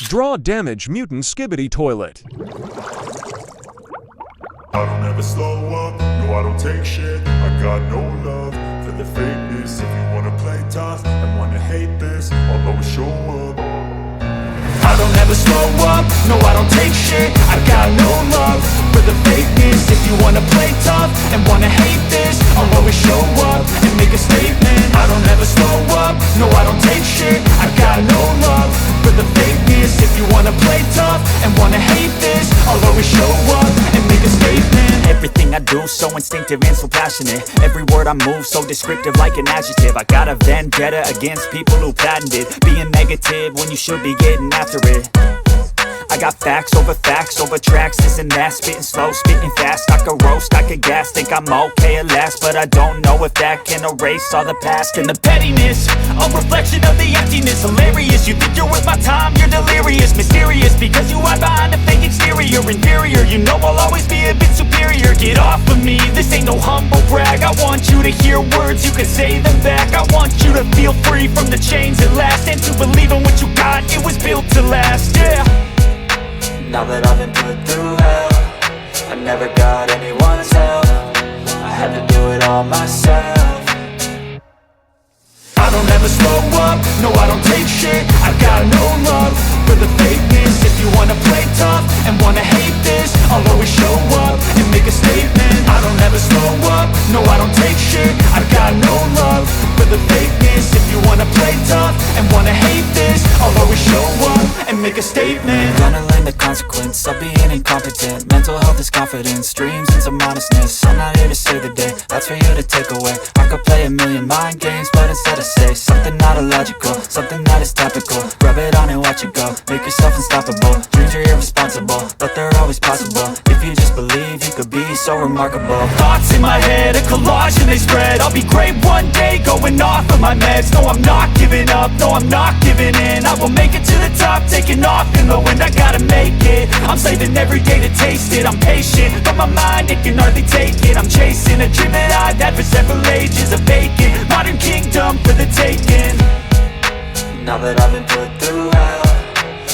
Draw Damaged Mutant Skibidi Toilet. I don't ever slow up, no I don't take shit. I got no love for the fakeness. If you wanna play tough and wanna hate this, I'll always show up. I don't ever slow up, no I don't take shit. I got no love for the fakeness. If you wanna play tough and wanna hate this, I'll always show up and make a statement. I don't ever slow up, no I don't take shit. I got no love for the fakeness. If you wanna play tough and wanna hate this, I'll always show up and make a statement. Everything I do so instinctive and so passionate. Every word I move so descriptive like an adjective. I got a vendetta against people who patented being negative when you should be getting after it. I got facts over tracks, this and that. Spitting slow, spitting fast, I could roast, I could gas. Think I'm okay at last, but I don't know if that can erase all the past. And the pettiness, a reflection of the emptiness. Hilarious, you think you're worth my time, you're delirious. Mysterious, because you hide behind a fake exterior. Inferior, you know I'll always be a bit superior. Get off of me, this ain't no humble brag. I want you to hear words, you can say them back. I want you to feel free from the chains at last, and to believe in what you got, it was built to last, yeah. Now that I've been put through hell, I never got anyone's help. I had to do it all myself. I don't ever slow up, no I don't take shit. I got no love for the fakeness. If you wanna play tough and wanna hate this, I'll always show up and make a statement. I don't ever slow up, no I don't take shit. I got no love for the fakeness. If you wanna play tough and wanna hate this, I'll always show up and make a statement. Gonna learn the consequence of being incompetent. Mental health is confidence, dreams and some honestness. I'm not here to save the day, that's for you to take away. I could play a million mind games, but instead I say something not illogical, something that is topical. Rub it on and watch it go, make yourself unstoppable. Dreams are irresponsible, but they're always possible. If you just believe, you could be so remarkable. Thoughts in my head, a collage and they spread. I'll be great one day, going off of my meds. No, I'm not giving up, no, I'm not giving in. I will make it to the top, taking off in the wind. I gotta make it, I'm saving every day to taste it. I'm patient, but my mind, it can hardly take it. I'm chasing a dream that I've had for several ages. A vacant, modern kingdom for the taking. Now that I've been put through hell,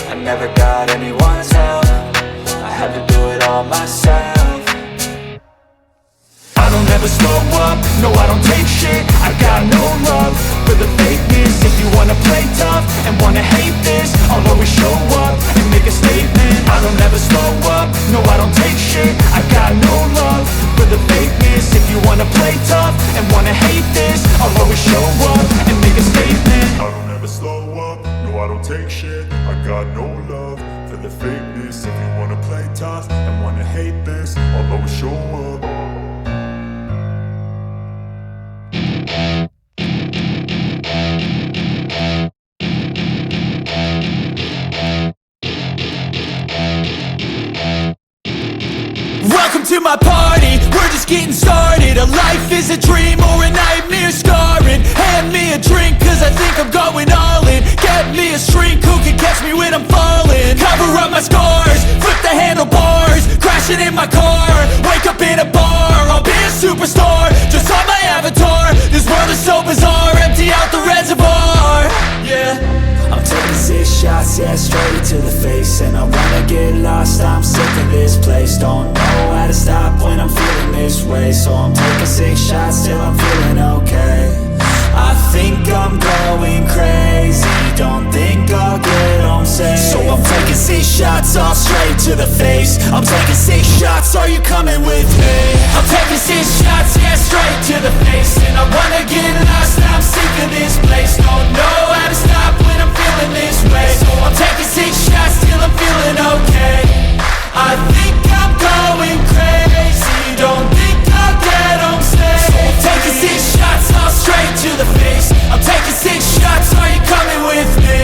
I never got anyone's help. I had to do it all myself. I don't ever slow up, no I don't take shit. I got no love for the fakeness. If you wanna play tough and wanna hate this, I'll always show up and make a statement. I don't ever slow up, no I don't take shit. I got no love for the fakeness. If you wanna play tough and wanna hate this, I'll always show up and make a statement. I don't ever slow up, no I don't take shit. I got no love for the fakeness. If you wanna play tough and wanna hate this, I'll always show up. Welcome to my party, we're just getting started. A life is a dream or a nightmare scarring. Hand me a drink cause I think I'm going all in. Get me a shrink who can catch me when I'm falling. Cover up my scars, flip the handlebars. Crashing in my car, wake up in a bar. I'll be a superstar, just on my avatar. This world is so bizarre, empty out the reservoir. Yeah, I'm taking 6 shots, yeah, straight to the face. And I wanna get lost, I'm sick of this place. Don't know how to stop when I'm feeling this way. So I'm taking 6 shots till I'm feeling okay. I think I'm going crazy, don't think I'll get home safe. so I'm taking 6 shots all straight to the face. I'm taking 6 shots, are you coming with me? I'm taking 6 shots, yeah, straight to the face. And I wanna get lost, I'm sick of this place. Don't know how to stop when I'm feeling this way. So I'm taking 6 shots till I'm feeling okay. I think I'm going crazy, don't think I'll get home safe. So I'm taking 6 shots all straight to the face. I'm taking 6 shots, are you coming with me?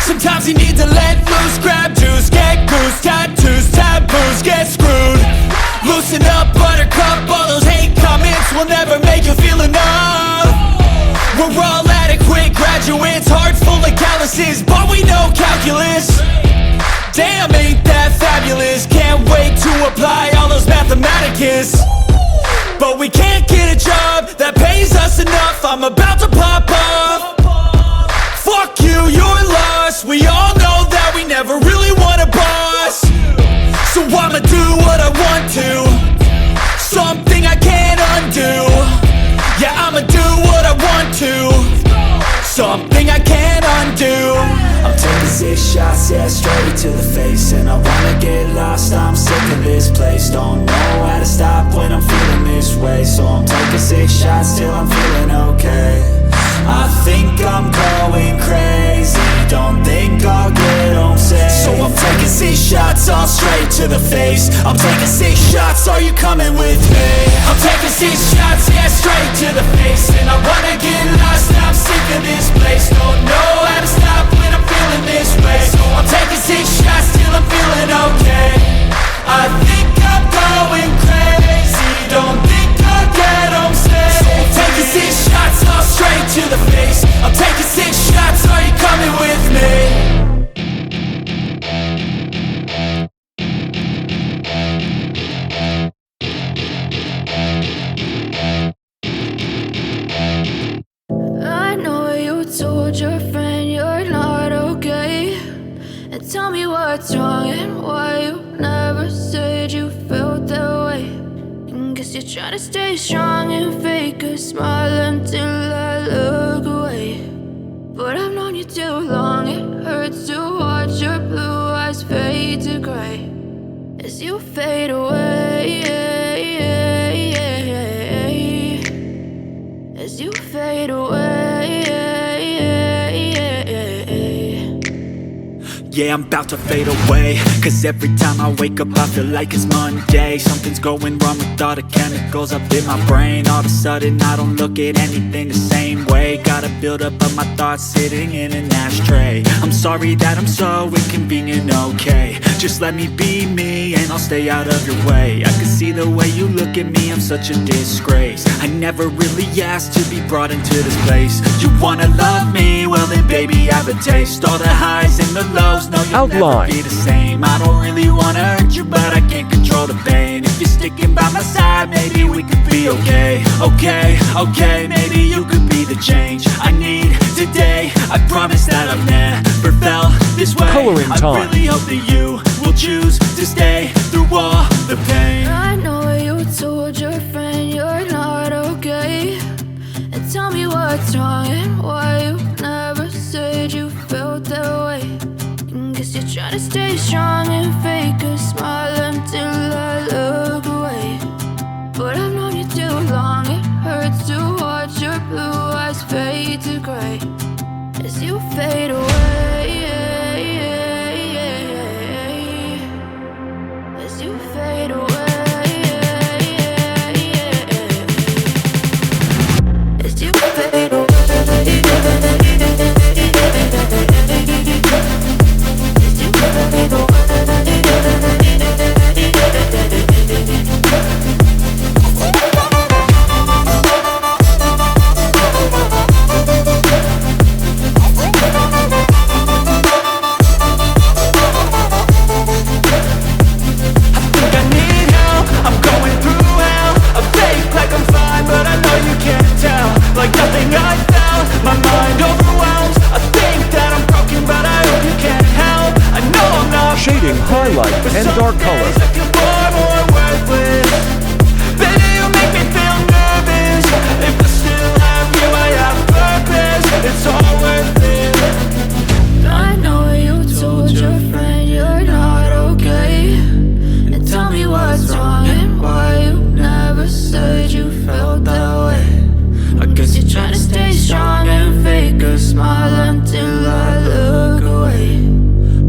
Sometimes you need to let loose, grab juice, get goose, tattoos, taboos, get screwed. Loosen up, buttercup, all those hate comments will never make you feel enough. We're all adequate graduates, heart full of calluses, but we know calculus. Damn, ain't that fabulous? Can't wait to apply all those mathematicus. But we can't get a job that pays us enough. I'm about to pop off. Fuck you, you're lost. We all know that we never something I can't undo. I'm taking 6 shots, yeah, straight to the face. And I wanna get lost, I'm sick of this place. Don't know how to stop when I'm feeling this way. So I'm taking 6 shots till I'm feeling okay. I think I'm going crazy, don't think I'll get home safe. So I'm taking 6 shots, all straight to the face. I'm taking 6 shots, are you coming with me? I'm taking 6 shots, yeah, straight to the face. And I wanna get lost, I'm sick of this place. Don't know how to stop when I'm feeling this way. So I'm taking 6 shots till I'm feeling okay. I think I'm going crazy, don't think I'll get home safe. So I'm taking 6 shots, all straight to the face. I'm taking 6 shots, are you coming with me? I know you told your friend you're not okay, and tell me what's wrong and why you never said you felt that way. And guess you're trying to stay strong and fake a smile until I look away. But I've known you too long, it hurts to watch your blue eyes fade to gray as you fade away, as you fade away. Yeah, I'm about to fade away, cause every time I wake up I feel like it's Monday. Something's going wrong with all the chemicals up in my brain. All of a sudden I don't look at anything the same way. Gotta build up of my thoughts sitting in an ashtray. I'm sorry that I'm so inconvenient, okay. Just let me be me and I'll stay out of your way. I can see the way you look at me, I'm such a disgrace. I never really asked to be brought into this place. You wanna love me? Well then baby I have a taste. All the highs and the lows, no you'll Outline. never be the same. I don't really wanna hurt you but I can't control the pain. If you're sticking by my side maybe we could be okay. Okay, maybe you could be the change I need today. I promise that I've never felt this way. Coloring time. I really hope that you will choose to stay through all the pain. I know you told your friend you're not okay, and tell me what's wrong and why you never said you felt that way. And guess you're trying to stay strong and fake a smile until I look away. But I've known you too long, it hurts to watch your blue eyes fade to gray as you fade away, as you fade away, as you fade away. Shading, highlight, and dark color. It's all worth it. I know you told your friend you're not okay, and tell me what's wrong and why you never said you felt that way. I guess you're trying to stay strong and fake a smile until I look away.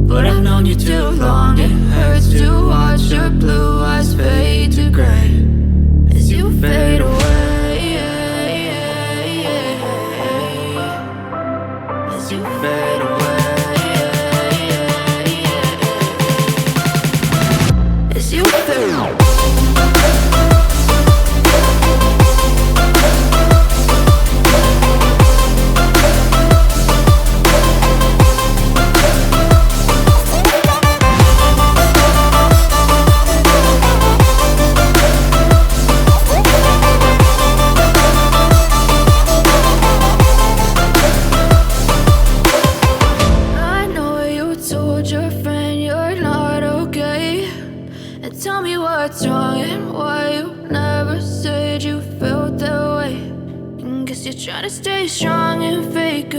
But I've known you too long, it hurts to watch your blue eyes fade to gray as you fade away, as you fade away, as you fade away. What's wrong and why you never said you felt that way. And guess you're trying to stay strong and fake